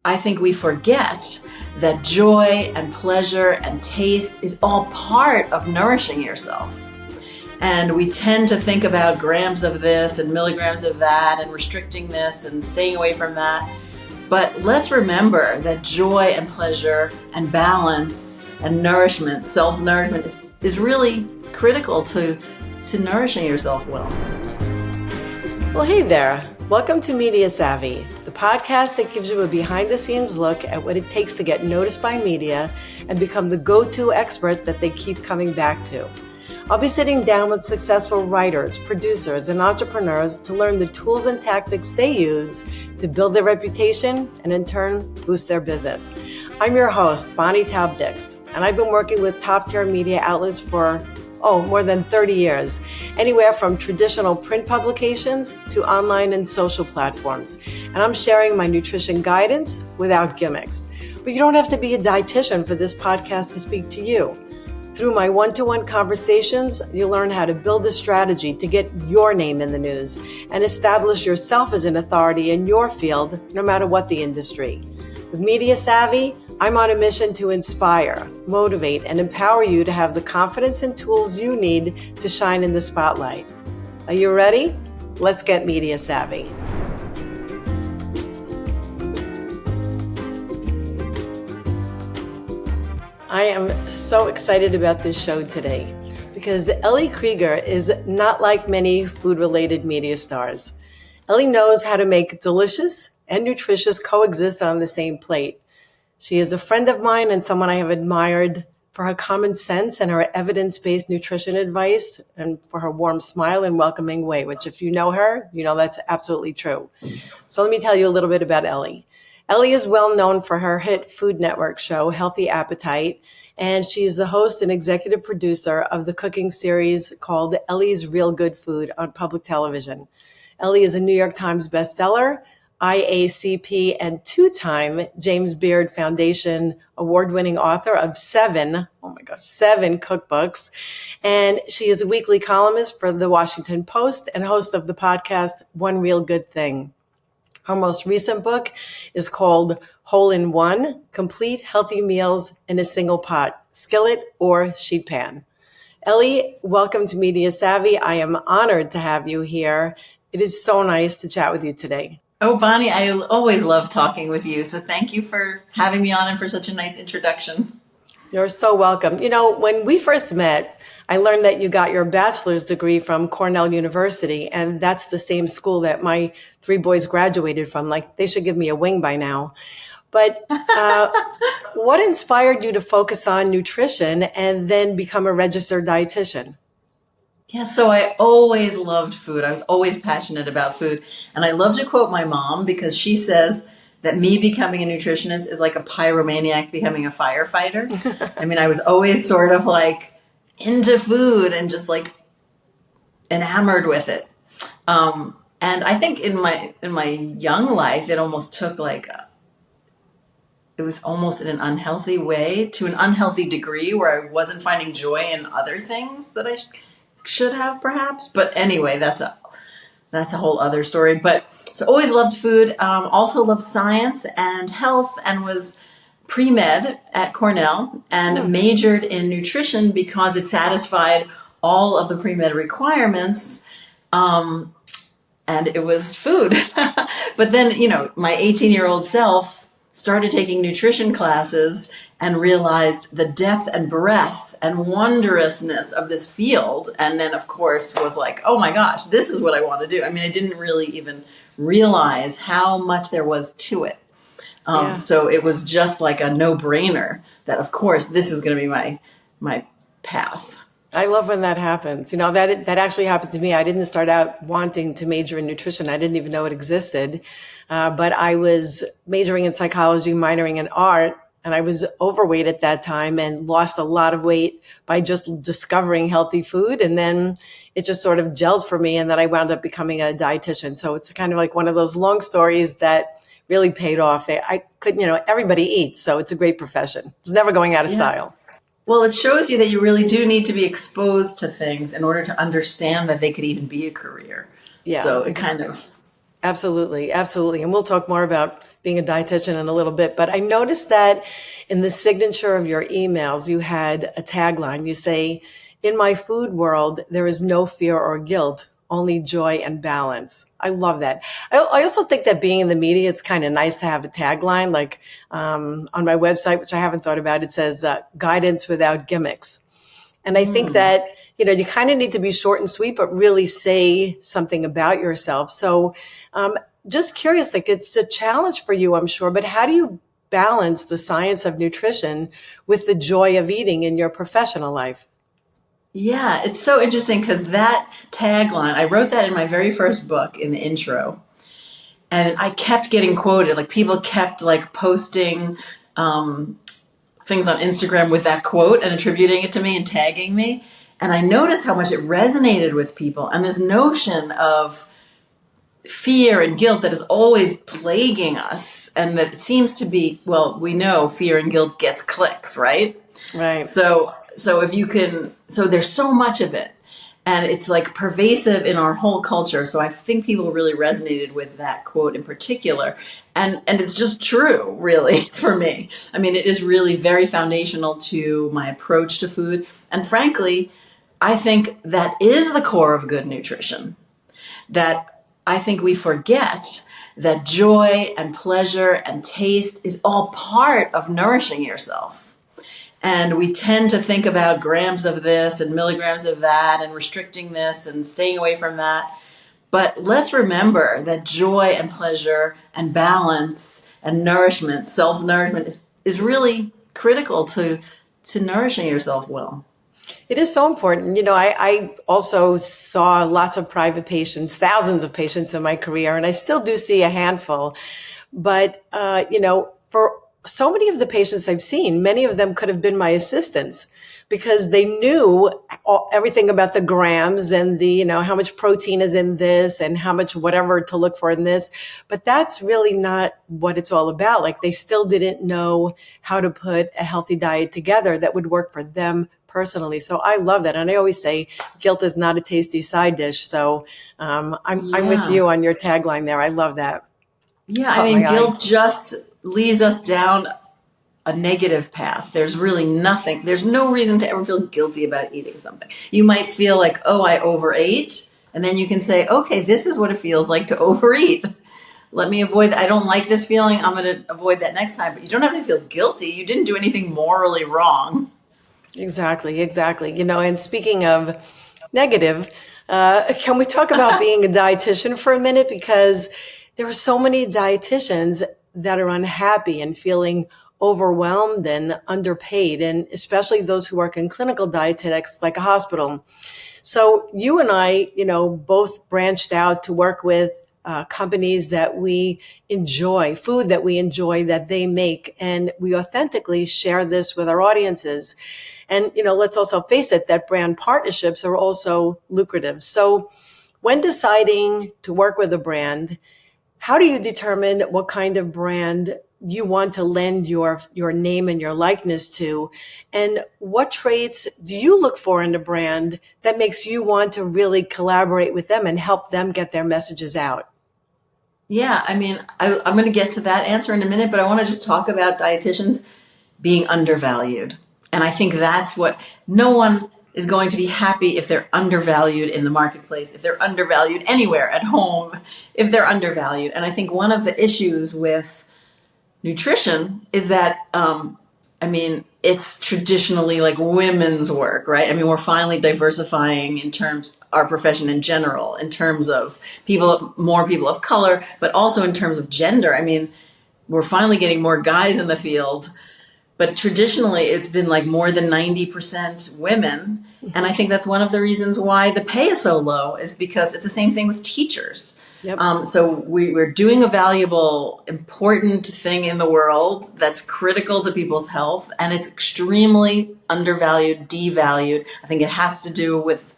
I think we forget that joy and pleasure and taste is all part of nourishing yourself. And we tend to think about grams of this and milligrams of that and restricting this and staying away from that. But let's remember that joy and pleasure and balance and nourishment, self-nourishment is really critical to nourishing yourself well. Well, hey there. Welcome to Media Savvy, the podcast that gives you a behind-the-scenes look at what it takes to get noticed by media and become the go-to expert that they keep coming back to. I'll be sitting down with successful writers, producers, and entrepreneurs to learn the tools and tactics they use to build their reputation and in turn boost their business. I'm your host, Taub-Dix, and I've been working with top-tier media outlets for more than 30 years, anywhere from traditional print publications to online and social platforms. And I'm sharing my nutrition guidance without gimmicks. But you don't have to be a dietitian for this podcast to speak to you. Through my one-to-one conversations, you'll learn how to build a strategy to get your name in the news and establish yourself as an authority in your field, no matter what the industry. With Media Savvy, I'm on a mission to inspire, motivate, and empower you to have the confidence and tools you need to shine in the spotlight. Are you ready? Let's get media savvy. I am so excited about this show today because Ellie Krieger is not like many food-related media stars. Ellie knows how to make delicious and nutritious coexist on the same plate. She is a friend of mine and someone I have admired for her common sense and her evidence-based nutrition advice and for her warm smile and welcoming way, which if you know her, you know that's absolutely true. So let me tell you a little bit about Ellie. Ellie is well known for her hit Food Network show, Healthy Appetite, and she's the host and executive producer of the cooking series called Ellie's Real Good Food on public television. Ellie is a New York Times bestseller, IACP, and two-time James Beard Foundation award-winning author of seven cookbooks. And she is a weekly columnist for the Washington Post and host of the podcast One Real Good Thing. Her most recent book is called Hole in One, Complete Healthy Meals in a Single Pot, Skillet or Sheet Pan. Ellie, welcome to Media Savvy. I am honored to have you here. It is so nice to chat with you today. Oh, Bonnie, I always love talking with you. So thank you for having me on and for such a nice introduction. You're so welcome. You know, when we first met, I learned that you got your bachelor's degree from Cornell University, and that's the same school that my three boys graduated from. Like, they should give me a wing by now. But what inspired you to focus on nutrition and then become a registered dietitian? Yeah, so I always loved food. I was always passionate about food. And I love to quote my mom because she says that me becoming a nutritionist is like a pyromaniac becoming a firefighter. I mean, I was always sort of like into food and just like enamored with it. And I think in my young life, it almost took it was almost in an unhealthy way to an unhealthy degree where I wasn't finding joy in other things that I should have perhaps. But anyway, that's a whole other story. But so always loved food, also loved science and health, and was pre-med at Cornell and majored in nutrition because it satisfied all of the pre-med requirements. And it was food. But then, my 18-year-old self started taking nutrition classes and realized the depth and breadth and wondrousness of this field. And then, of course, was like, oh my gosh, this is what I want to do. I mean, I didn't really even realize how much there was to it. So it was just like a no-brainer that, of course, this is going to be my path. I love when that happens. You know, that actually happened to me. I didn't start out wanting to major in nutrition. I didn't even know it existed. But I was majoring in psychology, minoring in art. And I was overweight at that time and lost a lot of weight by just discovering healthy food. And then it just sort of gelled for me. And then I wound up becoming a dietitian. So it's kind of like one of those long stories that really paid off. I couldn't, everybody eats. So it's a great profession. It's never going out of style. Well, it shows you that you really do need to be exposed to things in order to understand that they could even be a career. Yeah, so it kind of Absolutely, absolutely. And we'll talk more about being a dietitian in a little bit. But I noticed that in the signature of your emails, you had a tagline. You say, "In my food world, there is no fear or guilt, only joy and balance." I love that. I also think that being in the media, it's kind of nice to have a tagline. Like on my website, which I haven't thought about, it says guidance without gimmicks. And I think Mm. that, you kind of need to be short and sweet, but really say something about yourself. So, just curious, like it's a challenge for you, I'm sure, but how do you balance the science of nutrition with the joy of eating in your professional life? Yeah, it's so interesting because that tagline, I wrote that in my very first book in the intro, and I kept getting quoted. Like people kept like posting things on Instagram with that quote and attributing it to me and tagging me. And I noticed how much it resonated with people. And this notion of fear and guilt that is always plaguing us, and that it seems to be, well, we know fear and guilt gets clicks, right? Right. So if you can, so there's so much of it, and it's like pervasive in our whole culture. So I think people really resonated with that quote in particular, and it's just true, really, for me. I mean, it is really very foundational to my approach to food, and frankly, I think that is the core of good nutrition. That I think we forget that joy and pleasure and taste is all part of nourishing yourself. And we tend to think about grams of this and milligrams of that and restricting this and staying away from that. But let's remember that joy and pleasure and balance and nourishment, self-nourishment is really critical to nourishing yourself well. It is so important. I also saw lots of private patients, thousands of patients in my career, and I still do see a handful. But, for so many of the patients I've seen, many of them could have been my assistants because they knew everything about the grams and how much protein is in this and how much whatever to look for in this. But that's really not what it's all about. Like they still didn't know how to put a healthy diet together that would work for them personally. So I love that. And I always say guilt is not a tasty side dish. So I'm with Yeah. you on your tagline there. I love that. Yeah, I Caught mean, my eye. guilt just leads us down a negative path. There's really nothing, there's no reason to ever feel guilty about eating something. You might feel like, oh, I overate. And then you can say, okay, this is what it feels like to overeat. Let me avoid that. I don't like this feeling. I'm going to avoid that next time. But you don't have to feel guilty. You didn't do anything morally wrong. Exactly, exactly. And speaking of negative, can we talk about being a dietitian for a minute? Because there are so many dietitians that are unhappy and feeling overwhelmed and underpaid, and especially those who work in clinical dietetics like a hospital. So you and I, both branched out to work with companies that we enjoy, food that we enjoy that they make, and we authentically share this with our audiences. And, let's also face it, that brand partnerships are also lucrative. So when deciding to work with a brand, how do you determine what kind of brand you want to lend your name and your likeness to? And what traits do you look for in a brand that makes you want to really collaborate with them and help them get their messages out? Yeah, I mean, I'm going to get to that answer in a minute, but I want to just talk about dietitians being undervalued. And I think that's what no one is going to be happy if they're undervalued in the marketplace, if they're undervalued anywhere at home, if they're undervalued. And I think one of the issues with nutrition is that, I mean, it's traditionally like women's work, right? I mean, we're finally diversifying in terms our profession in general, in terms of more people of color, but also in terms of gender. I mean, we're finally getting more guys in the field, but traditionally it's been like more than 90% women. And I think that's one of the reasons why the pay is so low, is because it's the same thing with teachers. Yep. So we're doing a valuable, important thing in the world that's critical to people's health, and it's extremely undervalued, devalued. I think it has to do with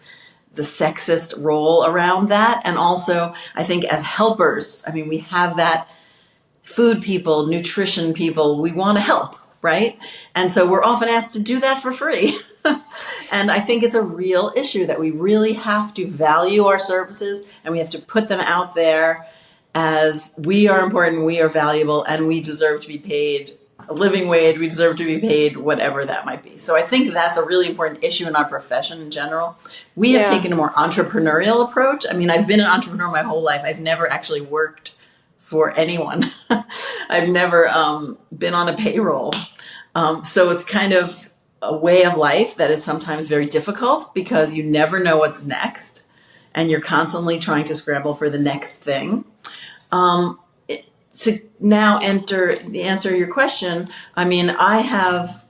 the sexist role around that. And also, I think as helpers, I mean, we have that food people, nutrition people, we want to help, right? And so we're often asked to do that for free. And I think it's a real issue that we really have to value our services and we have to put them out there as we are important, we are valuable, and we deserve to be paid a living wage, we deserve to be paid whatever that might be. So I think that's a really important issue in our profession in general. We have taken a more entrepreneurial approach. I mean, I've been an entrepreneur my whole life. I've never actually worked for anyone. I've never been on a payroll. So it's kind of a way of life that is sometimes very difficult because you never know what's next and you're constantly trying to scramble for the next thing. To now answer your question, I mean, I have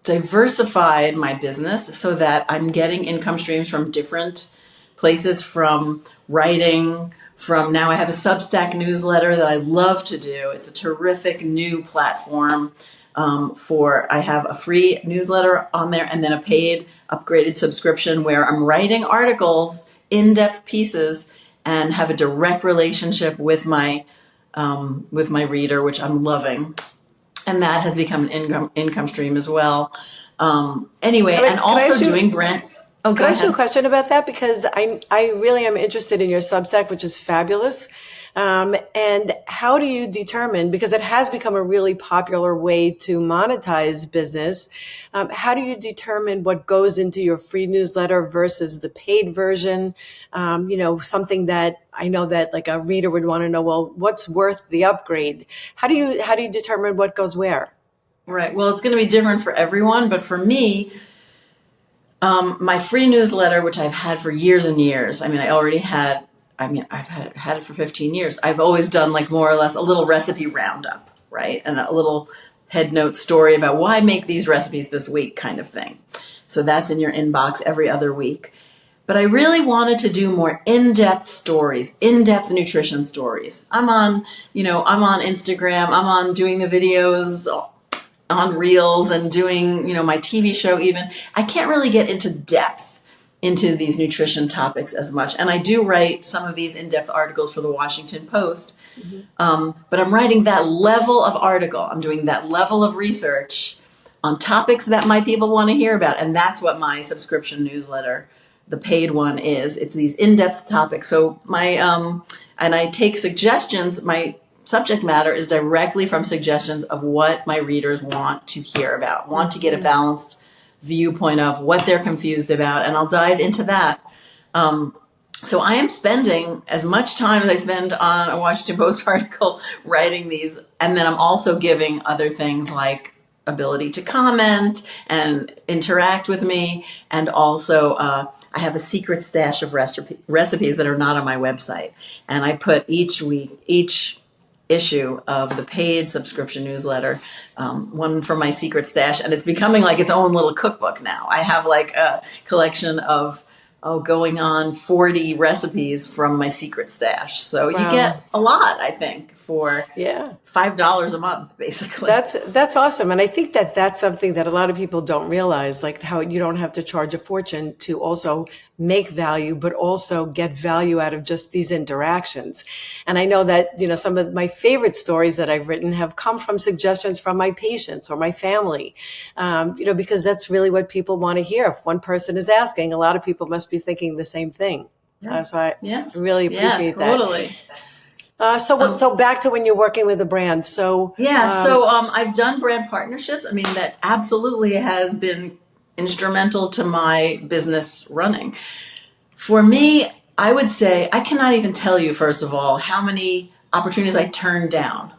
diversified my business so that I'm getting income streams from different places, from writing, from now I have a Substack newsletter that I love to do. It's a terrific new platform I have a free newsletter on there and then a paid upgraded subscription where I'm writing articles, in-depth pieces, and have a direct relationship with my reader, which I'm loving. And that has become an income stream as well. Anyway, and also doing brand. Oh, can I ask you a question about that? Because I really am interested in your Substack, which is fabulous. And how do you determine, because it has become a really popular way to monetize business, how do you determine what goes into your free newsletter versus the paid version? Something that I know that like a reader would want to know, well, what's worth the upgrade? How do you determine what goes where? Right. Well, it's going to be different for everyone, but for me, my free newsletter, which I've had for years and years, I've had it for 15 years. I've always done like more or less a little recipe roundup, right? And a little head note story about why make these recipes this week kind of thing. So that's in your inbox every other week. But I really wanted to do more in-depth stories, in-depth nutrition stories. I'm on Instagram. I'm on doing the videos on Reels and doing, my TV show even. I can't really get into depth into these nutrition topics as much. And I do write some of these in-depth articles for the Washington Post. Mm-hmm. But I'm writing that level of article. I'm doing that level of research on topics that my people want to hear about. And that's what my subscription newsletter, the paid one, is. It's these in-depth topics. So and I take suggestions. My subject matter is directly from suggestions of what my readers want to hear about, want to get a balanced viewpoint of what they're confused about, and I'll dive into that. So I am spending as much time as I spend on a Washington Post article writing these, and then I'm also giving other things like ability to comment and interact with me, and also I have a secret stash of recipes that are not on my website, and I put each issue of the paid subscription newsletter, one from my secret stash, and it's becoming like its own little cookbook now. I have like a collection of going on 40 recipes from my secret stash. So you get a lot, I think, for $5 a month, basically. That's awesome. And I think that that's something that a lot of people don't realize, like how you don't have to charge a fortune to also make value, but also get value out of just these interactions. And I know that, some of my favorite stories that I've written have come from suggestions from my patients or my family, because that's really what people want to hear. If one person is asking, a lot of people must be thinking the same thing. So I really appreciate that. Totally. So back to when you're working with a brand. So I've done brand partnerships. I mean, that absolutely has been instrumental to my business running. For me, I would say I cannot even tell you, first of all, how many opportunities I turned down.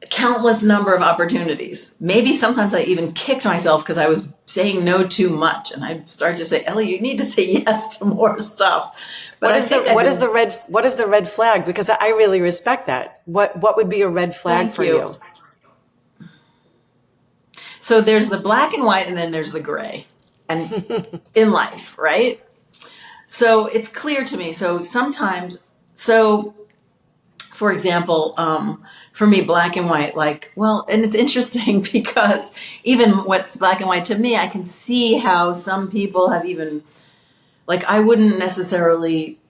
Countless number of opportunities. Maybe sometimes I even kicked myself because I was saying no too much, and I started to say, Ellie, you need to say yes to more stuff. But what is the red flag? Because I really respect that. What would be a red flag for you? So there's the black and white, and then there's the gray, and in life, right? So it's clear to me. So sometimes, for example, for me, black and white, and it's interesting because even what's black and white to me, I can see how some people have even, I wouldn't necessarily,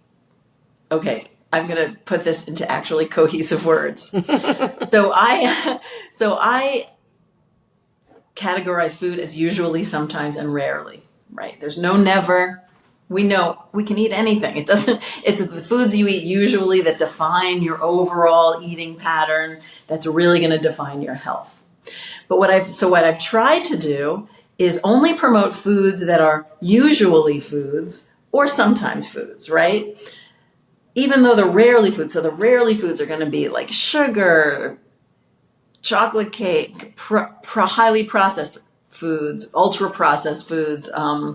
okay, I'm going to put this into actually cohesive words. So I categorize food as usually, sometimes, and rarely, right? There's no never, we know we can eat anything. It's the foods you eat usually that define your overall eating pattern, that's really going to define your health. But what I've tried to do is only promote foods that are usually foods or sometimes foods, right? Even though they're rarely foods. So the rarely foods are going to be like sugar, chocolate cake, highly processed foods, ultra processed foods, I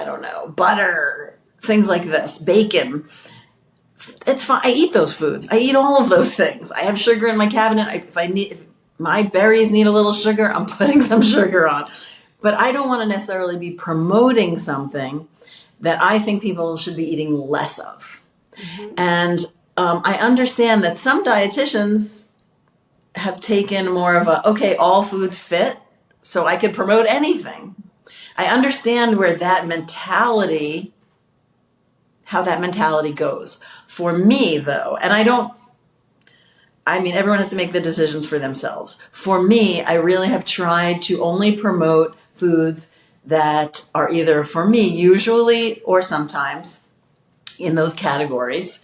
don't know, butter, things like this, bacon. It's fine. I eat those foods. I eat all of those things. I have sugar in my cabinet. If my berries need a little sugar, I'm putting some sugar on. But I don't want to necessarily be promoting something that I think people should be eating less of. Mm-hmm. And I understand that some dietitians have taken more of okay, all foods fit, so I could promote anything. I understand how that mentality goes. For me, though, and everyone has to make the decisions for themselves. For me, I really have tried to only promote foods that are either, for me, usually or sometimes in those categories.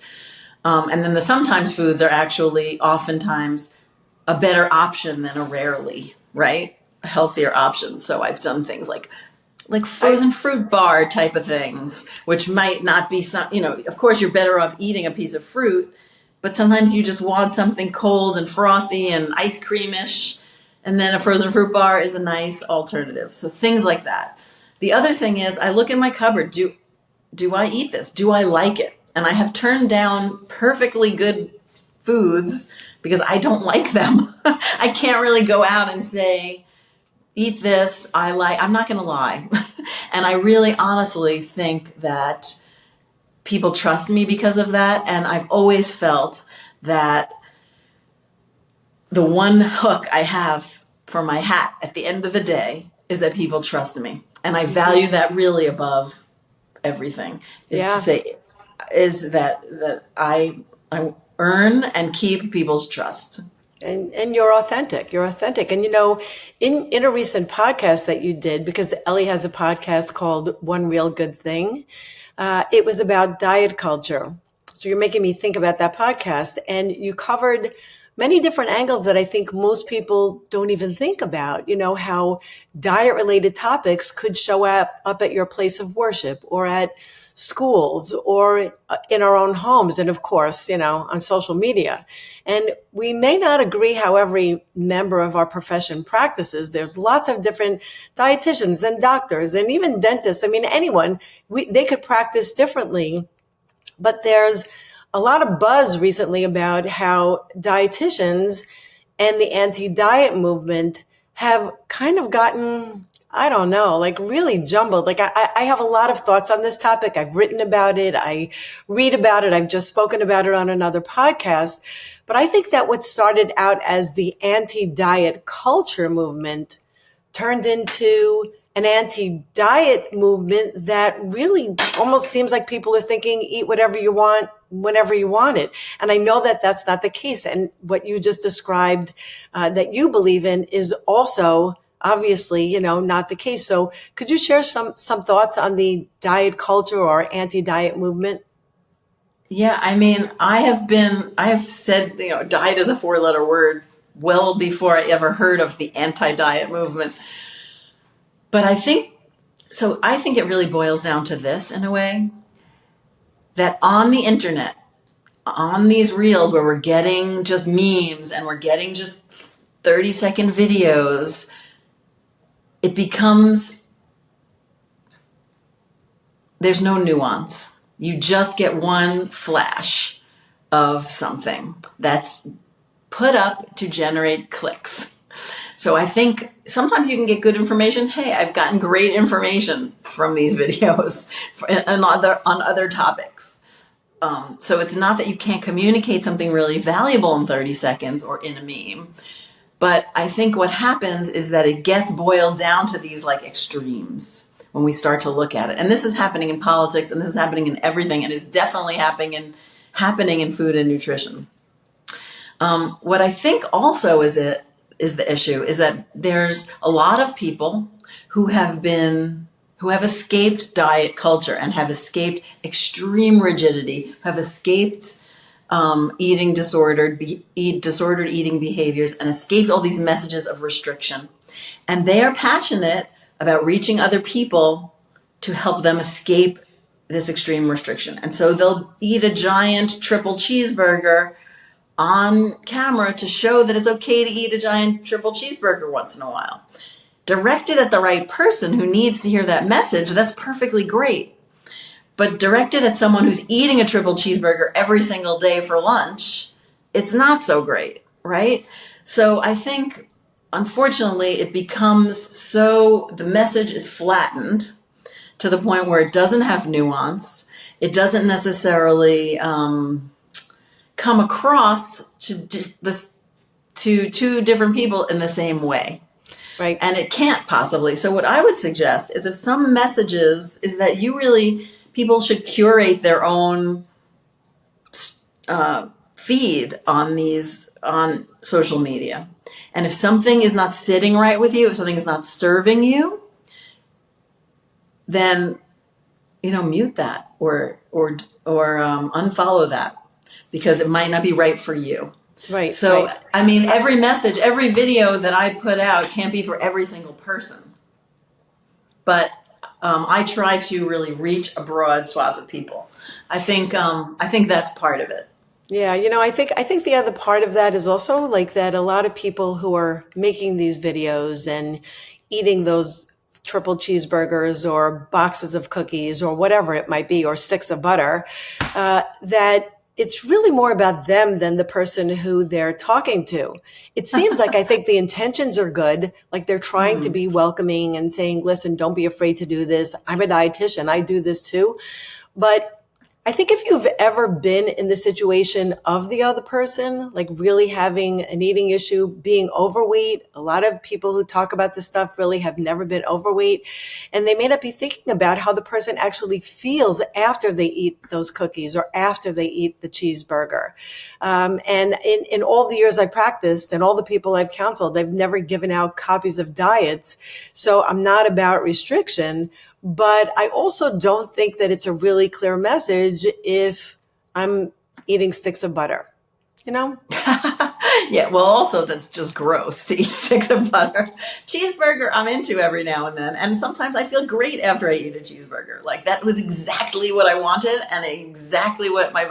And then the sometimes foods are actually oftentimes a better option than a rarely, right? A healthier option. So I've done things like frozen fruit bar type of things, which might not be of course you're better off eating a piece of fruit, but sometimes you just want something cold and frothy and ice creamish, and then a frozen fruit bar is a nice alternative. So things like that. The other thing is I look in my cupboard, do I eat this? Do I like it? And I have turned down perfectly good foods because I don't like them. I can't really go out and say, eat this, I'm not going to lie. And I really honestly think that people trust me because of that. And I've always felt that the one hook I have for my hat at the end of the day is that people trust me. And I value that really above everything, is that I earn and keep people's trust. And you're authentic. You're authentic. And, in a recent podcast that you did, because Ellie has a podcast called One Real Good Thing, it was about diet culture. So you're making me think about that podcast. And you covered many different angles that I think most people don't even think about. How diet-related topics could show up at your place of worship or at schools or in our own homes. And of course, on social media. And we may not agree how every member of our profession practices. There's lots of different dietitians and doctors and even dentists. Anyone, they could practice differently. But there's a lot of buzz recently about how dietitians and the anti-diet movement have kind of gotten, I don't know, really jumbled. I have a lot of thoughts on this topic. I've written about it. I read about it. I've just spoken about it on another podcast. But I think that what started out as the anti-diet culture movement turned into an anti-diet movement that really almost seems like people are thinking, eat whatever you want, whenever you want it. And I know that that's not the case. And what you just described that you believe in is also obviously, not the case. So could you share some thoughts on the diet culture or anti-diet movement? Yeah, I have said, diet is a 4-letter word well before I ever heard of the anti-diet movement. But I think it really boils down to this in a way, that on the internet, on these reels where we're getting just memes and we're getting just 30-second videos, it becomes, there's no nuance. You just get one flash of something that's put up to generate clicks. So I think sometimes you can get good information. Hey, I've gotten great information from these videos on other topics. So it's not that you can't communicate something really valuable in 30 seconds or in a meme. But I think what happens is that it gets boiled down to these extremes when we start to look at it. And this is happening in politics, and this is happening in everything, and is definitely happening in food and nutrition. What I think also is the issue is that there's a lot of people who who have escaped diet culture and have escaped extreme rigidity, have escaped disordered eating behaviors, and escaped all these messages of restriction. And they are passionate about reaching other people to help them escape this extreme restriction. And so they'll eat a giant triple cheeseburger on camera to show that it's okay to eat a giant triple cheeseburger once in a while. Directed at the right person who needs to hear that message, that's perfectly great. But directed at someone who's eating a triple cheeseburger every single day for lunch, it's not so great, right? So I think, unfortunately, it becomes the message is flattened to the point where it doesn't have nuance. It doesn't necessarily come across to two different people in the same way. Right. And it can't possibly. So what I would suggest is if some messages is that people should curate their own feed on social media. And if something is not sitting right with you, if something is not serving you, then, mute that or unfollow that because it might not be right for you. Right. So, right. I mean, every message, every video that I put out can't be for every single person. But I try to really reach a broad swath of people. I think that's part of it. Yeah, I think the other part of that is also like that a lot of people who are making these videos and eating those triple cheeseburgers or boxes of cookies or whatever it might be, or sticks of butter, that it's really more about them than the person who they're talking to. It seems like I think the intentions are good. Like they're trying to be welcoming and saying, listen, don't be afraid to do this. I'm a dietitian. I do this too. But I think if you've ever been in the situation of the other person, like really having an eating issue, being overweight, a lot of people who talk about this stuff really have never been overweight. And they may not be thinking about how the person actually feels after they eat those cookies or after they eat the cheeseburger. And in all the years I practiced and all the people I've counseled, they've never given out copies of diets. So I'm not about restriction. But I also don't think that it's a really clear message if I'm eating sticks of butter, Yeah, well, also that's just gross to eat sticks of butter. Cheeseburger I'm into every now and then. And sometimes I feel great after I eat a cheeseburger. Like that was exactly what I wanted and exactly what my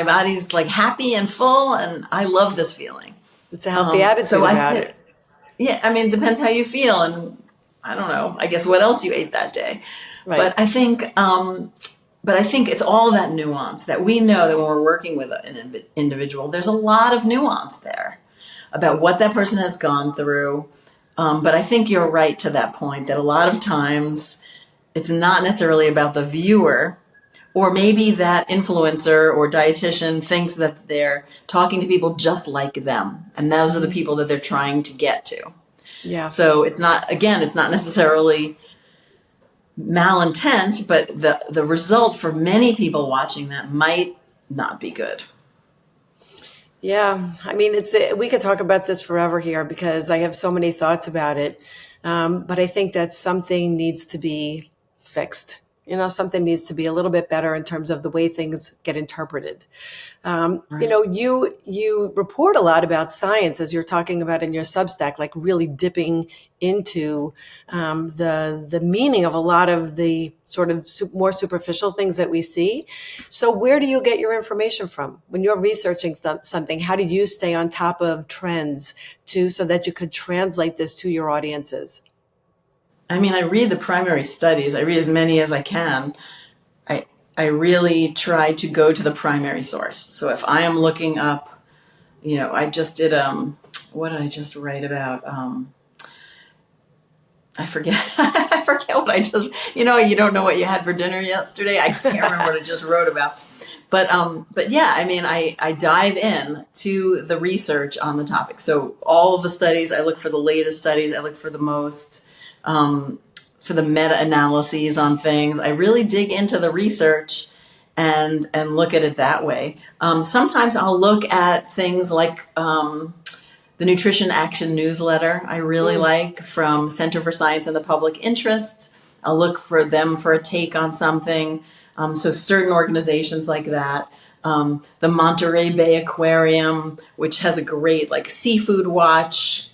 body's like happy and full. And I love this feeling. It's a healthy attitude about it. Yeah, I mean, it depends how you feel. And I don't know, I guess what else you ate that day. Right. But I think it's all that nuance that we know that when we're working with an individual, there's a lot of nuance there about what that person has gone through. But I think you're right to that point that a lot of times it's not necessarily about the viewer, or maybe that influencer or dietitian thinks that they're talking to people just like them. And those are the people that they're trying to get to. Yeah. So it's not necessarily malintent, but the result for many people watching that might not be good. Yeah. I mean, we could talk about this forever here because I have so many thoughts about it. But I think that something needs to be fixed. Something needs to be a little bit better in terms of the way things get interpreted. Right. You report a lot about science as you're talking about in your Substack, like really dipping into the meaning of a lot of the sort of more superficial things that we see. So where do you get your information from? When you're researching something, how do you stay on top of trends so that you could translate this to your audiences? I mean, I read the primary studies. I read as many as I can. I really try to go to the primary source. So if I am looking up, I just did, what did I just write about? I forget, I forget what I just, you don't know what you had for dinner yesterday. I can't remember what I just wrote about. But yeah, I mean, I dive in to the research on the topic. So all of the studies, I look for the latest studies. I look for the most, for the meta-analyses on things. I really dig into the research and look at it that way. Sometimes I'll look at things like the Nutrition Action newsletter I really like from Center for Science and the Public Interest. I'll look for them for a take on something. So certain organizations like that. The Monterey Bay Aquarium, which has a great like seafood watch.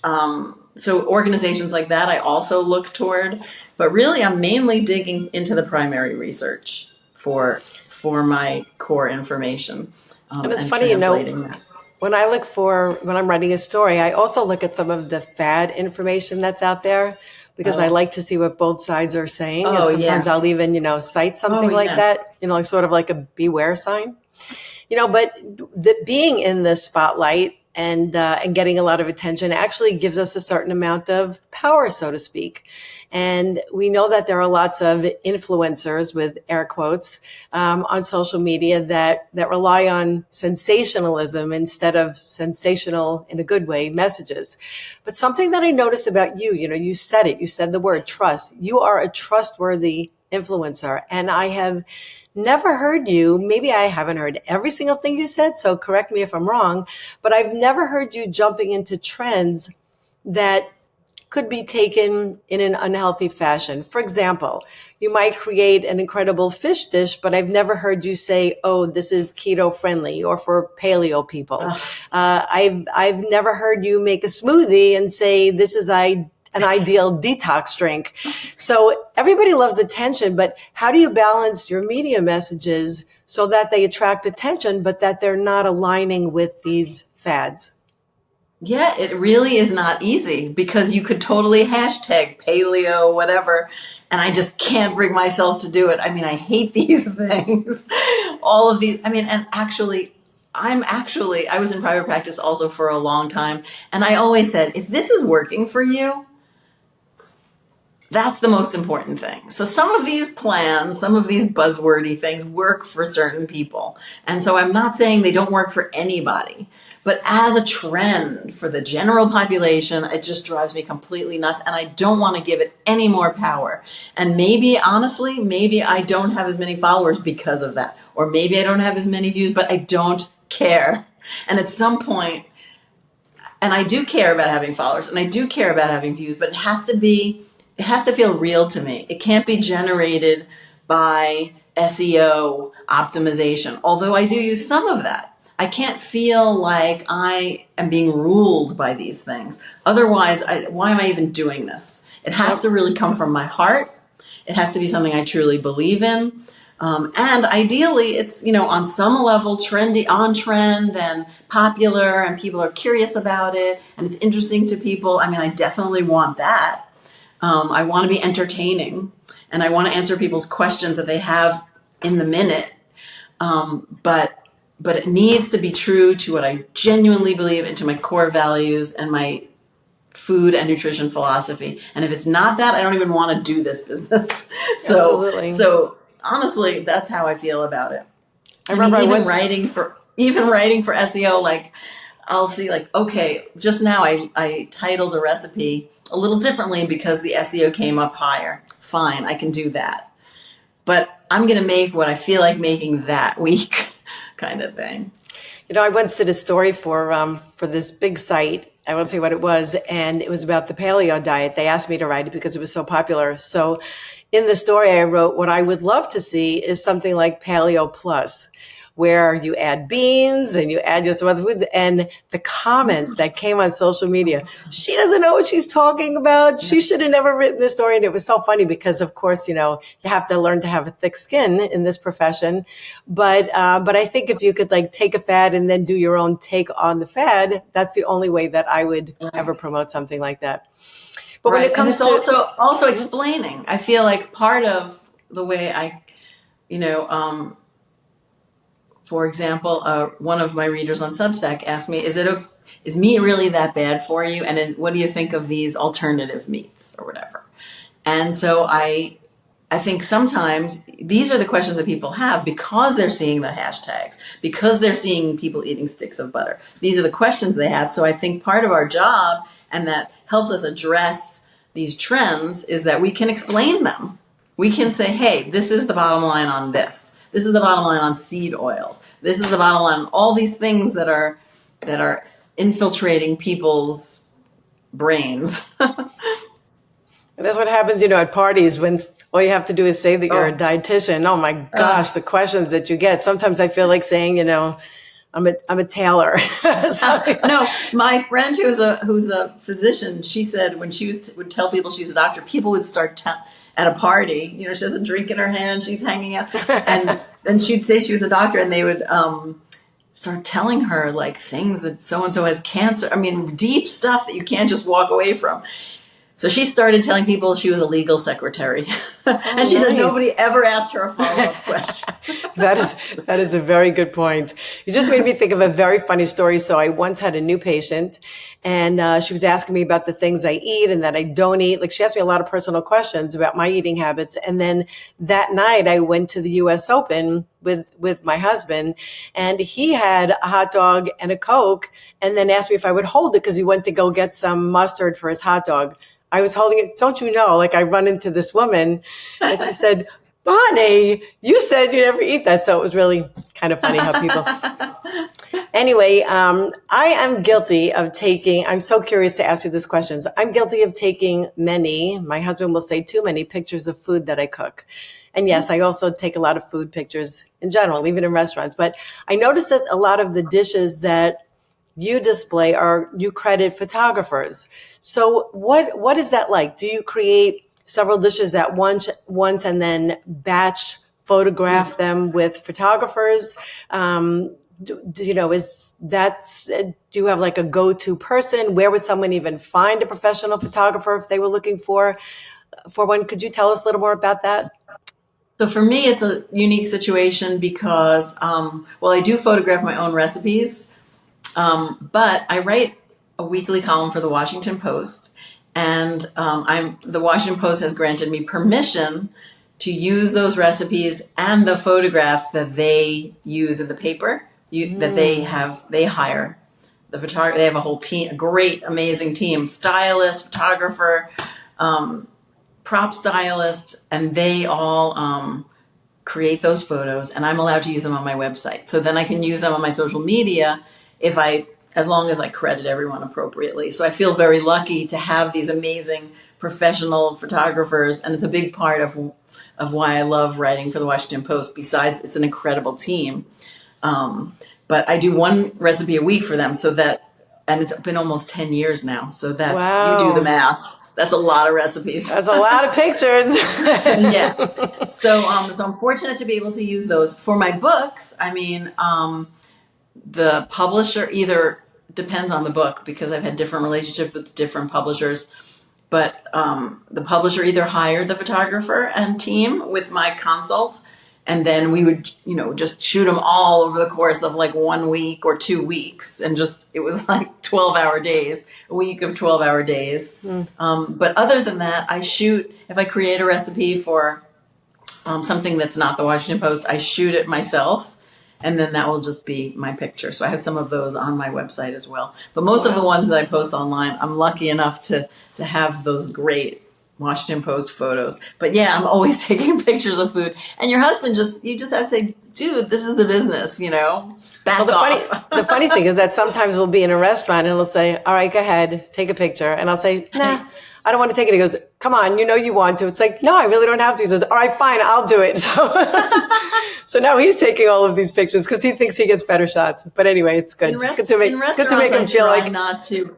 So organizations like that I also look toward. But really, I'm mainly digging into the primary research for my core information, And it's and funny, translating that. when when I'm writing a story, I also look at some of the fad information that's out there because I Oh, like to see what both sides are saying. And oh sometimes yeah, I'll even, cite oh something like yeah. that, like sort of like a beware sign. But being in the spotlight and getting a lot of attention actually gives us a certain amount of power, so to speak. And we know that there are lots of influencers, with air quotes, on social media that rely on sensationalism instead of sensational, in a good way, messages. But something that I noticed about you, you said it, you said the word trust. You are a trustworthy influencer. And I have never heard you, maybe I haven't heard every single thing you said, so correct me if I'm wrong, but I've never heard you jumping into trends that could be taken in an unhealthy fashion. For example, you might create an incredible fish dish, but I've never heard you say, "Oh, this is keto friendly," or for paleo people. Ugh. I've never heard you make a smoothie and say, "This is an ideal detox drink." So everybody loves attention, but how do you balance your media messages so that they attract attention, but that they're not aligning with these fads? Yeah, it really is not easy because you could totally hashtag paleo, whatever, and I just can't bring myself to do it. I mean, I hate these things. All of these, I mean, and actually, I was in private practice also for a long time, and I always said, if this is working for you, that's the most important thing. So some of these plans, some of these buzzwordy things work for certain people. And so I'm not saying they don't work for anybody. But as a trend for the general population, it just drives me completely nuts. And I don't want to give it any more power. And maybe, honestly, maybe I don't have as many followers because of that. Or maybe I don't have as many views, but I don't care. And at some point, and I do care about having followers and I do care about having views, but it has to feel real to me. It can't be generated by SEO optimization, although I do use some of that. I can't feel like I am being ruled by these things. Otherwise, why am I even doing this? It has to really come from my heart. It has to be something I truly believe in. And ideally, it's, on some level trendy, on trend and popular, and people are curious about it, and it's interesting to people. I mean, I definitely want that. I want to be entertaining, and I want to answer people's questions that they have in the minute. But it needs to be true to what I genuinely believe and to my core values and my food and nutrition philosophy. And if it's not that, I don't even want to do this business. Absolutely. So honestly, that's how I feel about it. I remember even writing for SEO, like I'll see like, okay, just now I titled a recipe a little differently because the SEO came up higher. Fine, I can do that. But I'm going to make what I feel like making that week kind of thing. I once did a story for this big site. I won't say what it was, and it was about the paleo diet. They asked me to write it because it was so popular. So in the story I wrote, what I would love to see is something like Paleo Plus, where you add beans and you add some other foods. And the comments that came on social media, she doesn't know what she's talking about. She should have never written this story. And it was so funny because, of course, you have to learn to have a thick skin in this profession. But I think if you could take a fad and then do your own take on the fad, that's the only way that I would ever promote something like that. But when it comes to also explaining, I feel like part of the way I, for example, one of my readers on Substack asked me, is meat really that bad for you? And then what do you think of these alternative meats or whatever? And so I think sometimes these are the questions that people have because they're seeing the hashtags, because they're seeing people eating sticks of butter. These are the questions they have. So I think part of our job, and that helps us address these trends, is that we can explain them. We can say, hey, this is the bottom line on this. This is the bottom line on seed oils. This is the bottom line on all these things that are infiltrating people's brains. And that's what happens, at parties when all you have to do is say that you're a dietitian. Oh my gosh, the questions that you get. Sometimes I feel like saying, I'm a tailor. No, my friend who's a physician, she said when she would tell people she's a doctor, people would start at a party. She has a drink in her hand, she's hanging out, and she'd say she was a doctor, and they would start telling her like things that so and so has cancer. I mean, deep stuff that you can't just walk away from. So she started telling people she was a legal secretary. And she said nobody ever asked her a follow-up question. That is a very good point. You just made me think of a very funny story. So I once had a new patient, and she was asking me about the things I eat and that I don't eat. Like, she asked me a lot of personal questions about my eating habits. And then that night I went to the US Open with my husband, and he had a hot dog and a Coke, and then asked me if I would hold it because he went to go get some mustard for his hot dog. I was holding it. Don't you know, like, I run into this woman and she said, Bonnie, you said you never eat that. So it was really kind of funny how people. Anyway, I am guilty of taking, I'm so curious to ask you these questions. I'm guilty of taking many, my husband will say too many, pictures of food that I cook. And yes, I also take a lot of food pictures in general, even in restaurants. But I noticed that a lot of the dishes that you display you credit photographers. So what is that like? Do you create several dishes at once and then batch photograph them with photographers? Do you have like a go-to person? Where would someone even find a professional photographer if they were looking for one? Could you tell us a little more about that? So for me, it's a unique situation because, I do photograph my own recipes. But I write a weekly column for the Washington Post, and the Washington Post has granted me permission to use those recipes and the photographs that they use in the paper that they hire the photographer. They have a whole team, a great, amazing team, stylist, photographer, prop stylist, and they all create those photos, and I'm allowed to use them on my website. So then I can use them on my social media as long as I credit everyone appropriately. So I feel very lucky to have these amazing professional photographers, and it's a big part of why I love writing for the Washington Post. Besides, it's an incredible team. But I do one recipe a week for them, and it's been almost 10 years now. So wow. You do the math. That's a lot of recipes. That's a lot of pictures. Yeah. So I'm fortunate to be able to use those for my books. I mean, the publisher either depends on the book, because I've had different relationships with different publishers, but the publisher either hired the photographer and team with my consult, and then we would, just shoot them all over the course of like 1 week or 2 weeks. And it was like 12-hour days, a week of 12-hour days. But other than that, if I create a recipe for something that's not the Washington Post, I shoot it myself. And then that will just be my picture. So I have some of those on my website as well. But most of the ones that I post online, I'm lucky enough to have those great Washington Post photos. But yeah, I'm always taking pictures of food. And your husband you just have to say, dude, this is the business, back off. The funny thing is that sometimes we'll be in a restaurant and he'll say, all right, go ahead, take a picture. And I'll say, nah, I don't want to take it. He goes, come on, you want to. It's like, no, I really don't have to. He says, all right, fine, I'll do it. So now he's taking all of these pictures because he thinks he gets better shots. But anyway, it's good. Good to make him feel like not to.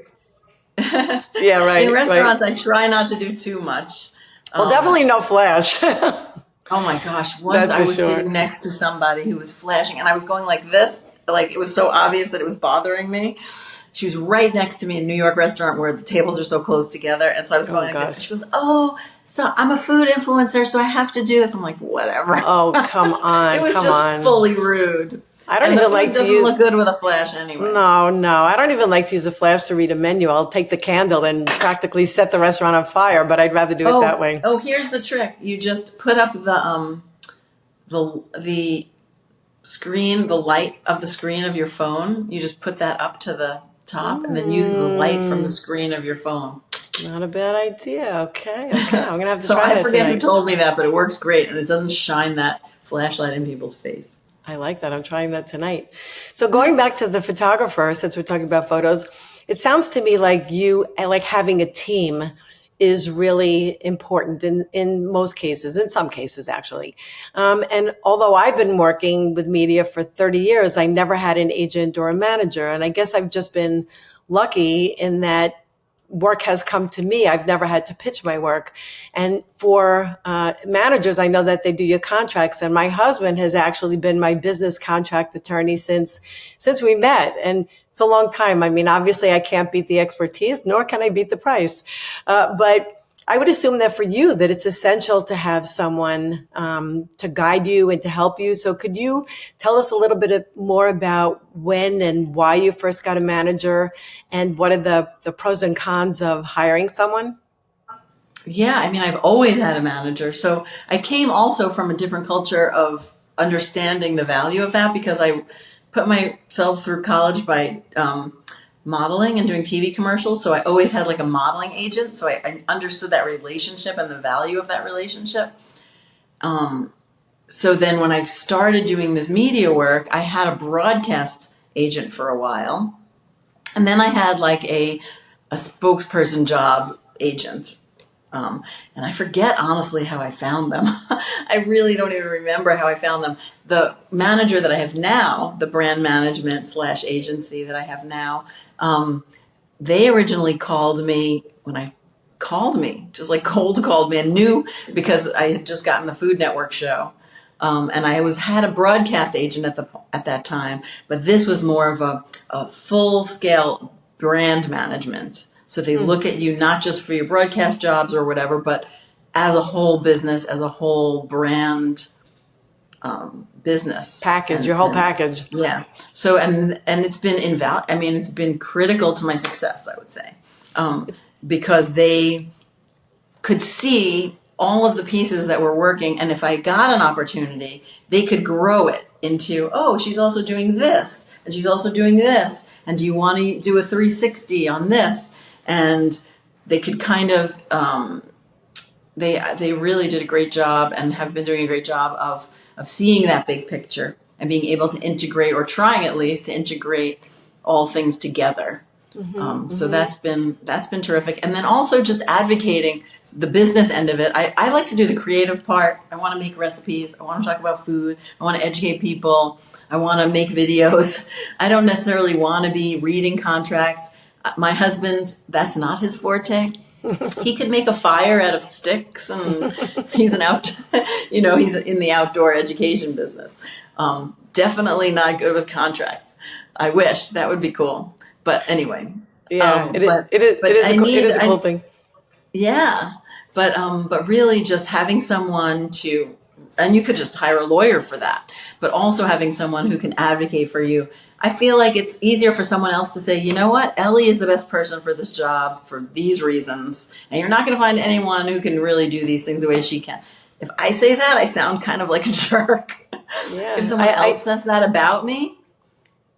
Yeah, right. In restaurants, right. I try not to do too much. Well, definitely no flash. Oh my gosh! Once I was sitting next to somebody who was flashing, and I was going like this, like it was so obvious that it was bothering me. She was right next to me in a New York restaurant where the tables are so close together. And so I was going like this. And she goes, so I'm a food influencer, so I have to do this. I'm like, whatever. Oh, come on. It was just fully rude. I don't even like to use. It doesn't look good with a flash anyway. No. I don't even like to use a flash to read a menu. I'll take the candle and practically set the restaurant on fire, but I'd rather do it that way. Oh, here's the trick. You just put up the screen, the light of the screen of your phone. You just put that up to the top and then use the light from the screen of your phone. Not a bad idea. Okay. I'm going to have to try that I forget tonight. who told me that, but it works great, and it doesn't shine that flashlight in people's face. I like that. I'm trying that tonight. So going back to the photographer, since we're talking about photos, it sounds to me like you like having a team is really important in most cases, in some cases actually. And although I've been working with media for 30 years, I never had an agent or a manager. And I guess I've just been lucky in that work has come to me. I've never had to pitch my work. And for managers, I know that they do your contracts. And my husband has actually been my business contract attorney since we met. And it's a long time. I mean, obviously, I can't beat the expertise, nor can I beat the price. But I would assume that for you, that it's essential to have someone to guide you and to help you. So could you tell us a little bit more about when and why you first got a manager, and what are the pros and cons of hiring someone? Yeah, I mean, I've always had a manager. So I came also from a different culture of understanding the value of that, because I put myself through college by modeling and doing TV commercials. So I always had like a modeling agent. So I understood that relationship and the value of that relationship. So then when I started doing this media work, I had a broadcast agent for a while. And then I had like a spokesperson job agent. And I forget, honestly, how I found them. I really don't even remember how I found them. The manager that I have now, the brand management / agency that I have now, they originally called me just like cold called me, and knew because I had just gotten the Food Network show. And I had a broadcast agent at that time, but this was more of a full scale brand management. So they look at you not just for your broadcast jobs or whatever, but as a whole business, as a whole brand business Package, your whole package. Yeah. So and it's been it's been critical to my success, I would say, because they could see all of the pieces that were working, and if I got an opportunity, they could grow it into, oh, she's also doing this, and she's also doing this, and do you want to do a 360 on this? And they could kind of, they really did a great job and have been doing a great job of seeing that big picture and being able to integrate, or trying at least to integrate all things together. So that's been terrific. And then also just advocating the business end of it. I like to do the creative part. I want to make recipes. I want to talk about food. I want to educate people. I want to make videos. I don't necessarily want to be reading contracts. My husband, that's not his forte. He could make a fire out of sticks, and he's he's in the outdoor education business. Definitely not good with contracts. I wish that would be cool. But anyway. Yeah, it is a cool thing. Yeah. But really just having someone to, and you could just hire a lawyer for that, but also having someone who can advocate for you. I feel like it's easier for someone else to say, you know what, Ellie is the best person for this job for these reasons, and you're not going to find anyone who can really do these things the way she can. If I say that, I sound kind of like a jerk. Yeah. If someone else says that about me,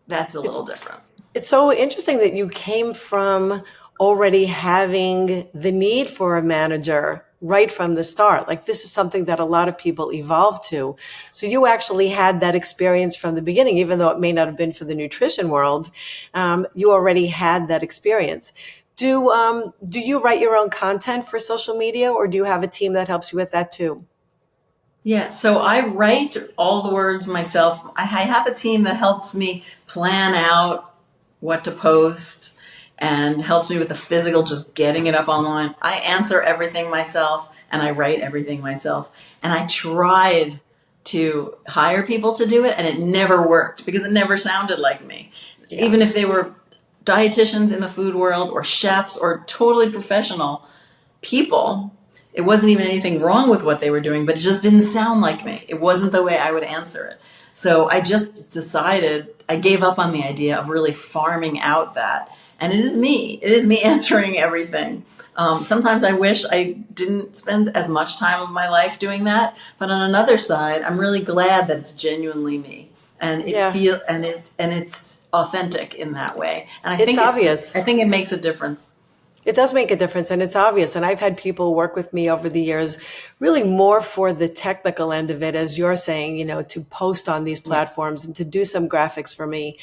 that's a little different. It's so interesting that you came from already having the need for a manager right from the start. Like, this is something that a lot of people evolve to. So you actually had that experience from the beginning, even though it may not have been for the nutrition world. You already had that experience. Do you write your own content for social media, or do you have a team that helps you with that too? Yeah, so I write all the words myself. I have a team that helps me plan out what to post and helps me with the physical, just getting it up online. I answer everything myself, and I write everything myself. And I tried to hire people to do it, and it never worked because it never sounded like me. Yeah. Even if they were dietitians in the food world or chefs or totally professional people, it wasn't even anything wrong with what they were doing, but it just didn't sound like me. It wasn't the way I would answer it. So I just decided, I gave up on the idea of really farming out that. And it is me. It is me answering everything. Sometimes I wish I didn't spend as much time of my life doing that. But on another side, I'm really glad that it's genuinely me, and it's authentic in that way. And I think it's obvious. I think it makes a difference. It does make a difference, and it's obvious. And I've had people work with me over the years, really more for the technical end of it, as you're saying, to post on these Yeah. platforms and to do some graphics for me.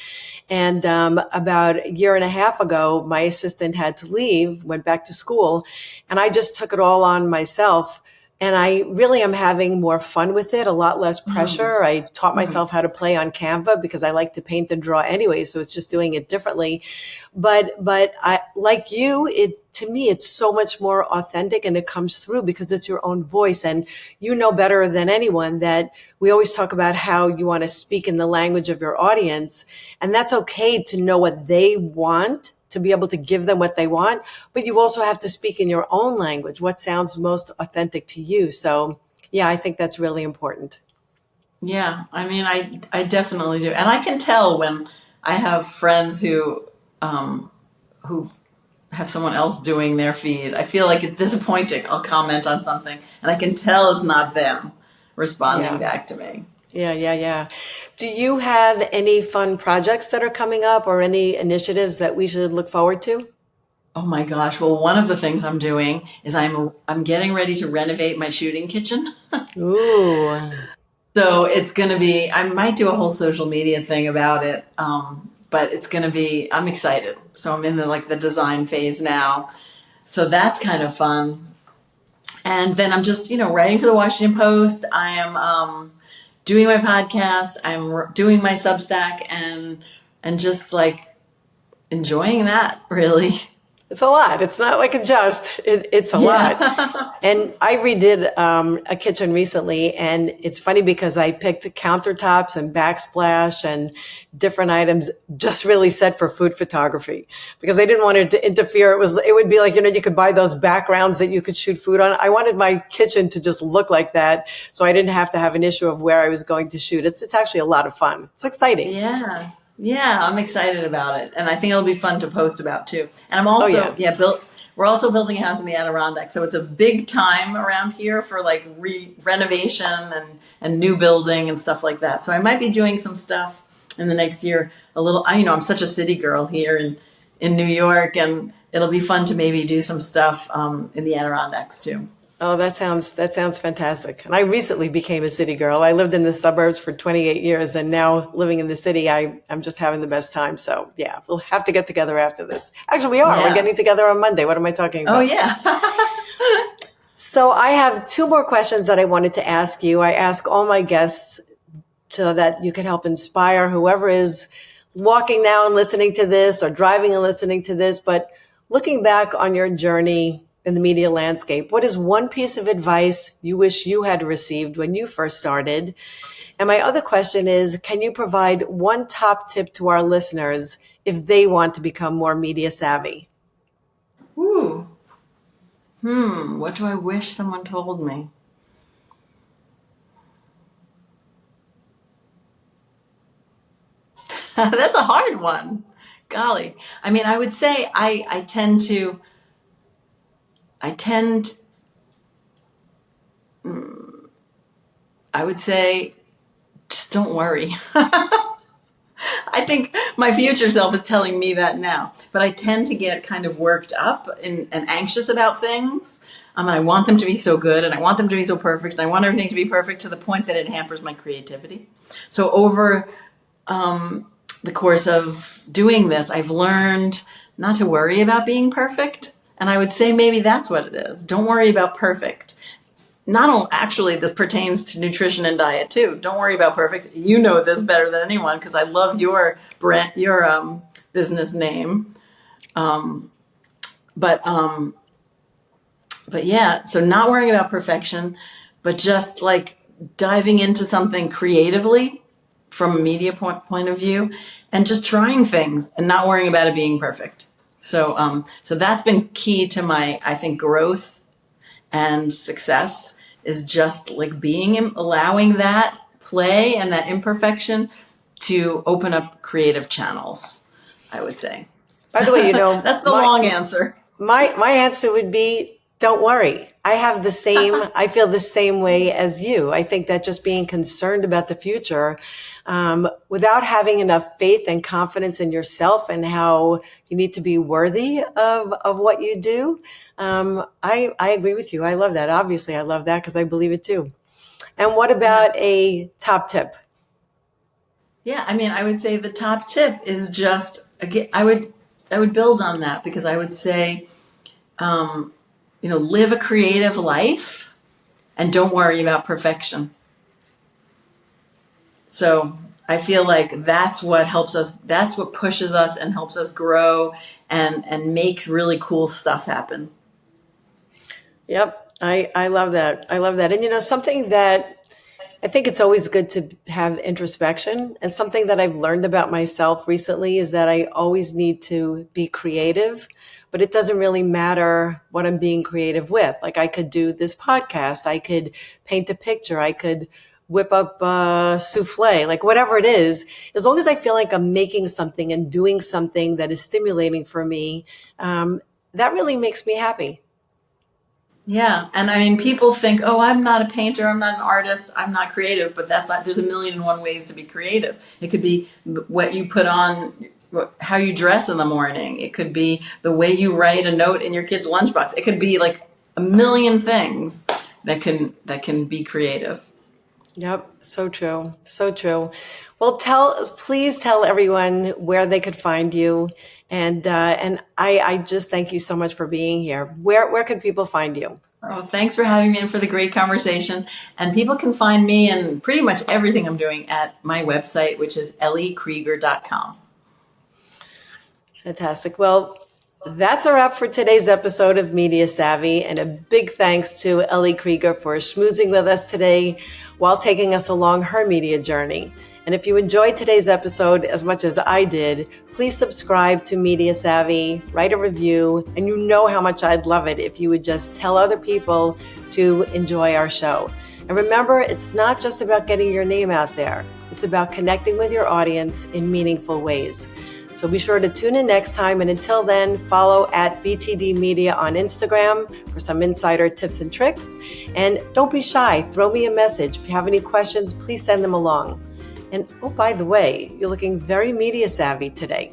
And about a year and a half ago, my assistant had to leave, went back to school, and I just took it all on myself. And I really am having more fun with it, a lot less Mm, pressure. I taught mm. myself how to play on Canva because I like to paint and draw anyway, so it's just doing it differently. But I, like you, it to me it's so much more authentic and it comes through because it's your own voice, and you know better than anyone that we always talk about how you want to speak in the language of your audience, and that's okay to know what they want, to be able to give them what they want, but you also have to speak in your own language, what sounds most authentic to you. So yeah, I think that's really important. Yeah, I mean, I definitely do, and I can tell when I have friends who have someone else doing their feed. I feel like it's disappointing. I'll comment on something, and I can tell it's not them responding Yeah. back to me. Yeah. Do you have any fun projects that are coming up or any initiatives that we should look forward to? Oh my gosh! Well, one of the things I'm doing is I'm getting ready to renovate my shooting kitchen. Ooh, So it's going to be, I might do a whole social media thing about it. But it's going to be, I'm excited. So I'm in the design phase now. So that's kind of fun. And then I'm just, writing for the Washington Post. I am, doing my podcast. I'm doing my Substack and just like enjoying that really. it's a lot. It's not like a just, it's a lot. Yeah. And I redid a kitchen recently, and it's funny because I picked countertops and backsplash and different items just really set for food photography because I didn't want it to interfere. It would be like, you could buy those backgrounds that you could shoot food on. I wanted my kitchen to just look like that, so I didn't have to have an issue of where I was going to shoot. It's actually a lot of fun. It's exciting. Yeah. Yeah, I'm excited about it. And I think it'll be fun to post about too. And I'm Oh also, yeah. yeah, we're also building a house in the Adirondack. So it's a big time around here for like renovation and new building and stuff like that. So I might be doing some stuff in the next year a little, I'm such a city girl here in New York, and it'll be fun to maybe do some stuff in the Adirondacks too. Oh, that sounds fantastic. And I recently became a city girl. I lived in the suburbs for 28 years, and now living in the city, I'm just having the best time. So yeah, we'll have to get together after this. Actually, we are. We're Yeah. getting together on Monday. What am I talking Oh, about? yeah. So I have two more questions that I wanted to ask you. I ask all my guests so that you can help inspire whoever is walking now and listening to this or driving and listening to this. But looking back on your journey in the media landscape, what is one piece of advice you wish you had received when you first started? And my other question is, can you provide one top tip to our listeners if they want to become more media savvy? Ooh. What do I wish someone told me? That's a hard one. Golly. I mean, I would say I tend, I would say, just don't worry. I think my future self is telling me that now, but I tend to get kind of worked up and anxious about things. And I want them to be so good, and I want them to be so perfect, and I want everything to be perfect to the point that it hampers my creativity. So over the course of doing this, I've learned not to worry about being perfect. And I would say maybe that's what it is. Don't worry about perfect. Not only, actually, this pertains to nutrition and diet too. Don't worry about perfect. You know this better than anyone because I love your brand, your business name. But but yeah, so not worrying about perfection, but just like diving into something creatively from a media point of view, and just trying things and not worrying about it being perfect. So that's been key to my, I think, growth and success is just like allowing that play and that imperfection to open up creative channels, I would say. By the way, That's the long answer. my answer would be Don't worry. I feel the same way as you. I think that just being concerned about the future, without having enough faith and confidence in yourself and how you need to be worthy of what you do. I agree with you. I love that. Obviously, I love that because I believe it too. And what Yeah. about a top tip? Yeah, I mean, I would say the top tip is just again, I would build on that because I would say, live a creative life and don't worry about perfection. So I feel like that's what helps us. That's what pushes us and helps us grow and makes really cool stuff happen. Yep. I love that. I love that. And something that I think it's always good to have introspection. And something that I've learned about myself recently is that I always need to be creative, but it doesn't really matter what I'm being creative with. Like I could do this podcast, I could paint a picture, I could whip up a souffle, like whatever it is, as long as I feel like I'm making something and doing something that is stimulating for me, that really makes me happy. Yeah, and I mean, people think, "Oh, I'm not a painter, I'm not an artist, I'm not creative," but that's not. There's a million and one ways to be creative. It could be what you put on, how you dress in the morning. It could be the way you write a note in your kid's lunchbox. It could be like a million things that can be creative. Yep, so true. So true. Well, please tell everyone where they could find you. And I just thank you so much for being here. Where can people find you? Oh, thanks for having me and for the great conversation. And people can find me and pretty much everything I'm doing at my website, which is elliekrieger.com. Fantastic. Well, that's a wrap for today's episode of Media Savvy. And a big thanks to Ellie Krieger for schmoozing with us today while taking us along her media journey. And if you enjoyed today's episode as much as I did, please subscribe to Media Savvy, write a review, and you know how much I'd love it if you would just tell other people to enjoy our show. And remember, it's not just about getting your name out there. It's about connecting with your audience in meaningful ways. So be sure to tune in next time. And until then, follow at BTD Media on Instagram for some insider tips and tricks. And don't be shy. Throw me a message. If you have any questions, please send them along. And oh, by the way, you're looking very media savvy today.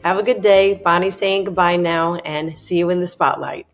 Have a good day. Bonnie saying goodbye now and see you in the spotlight.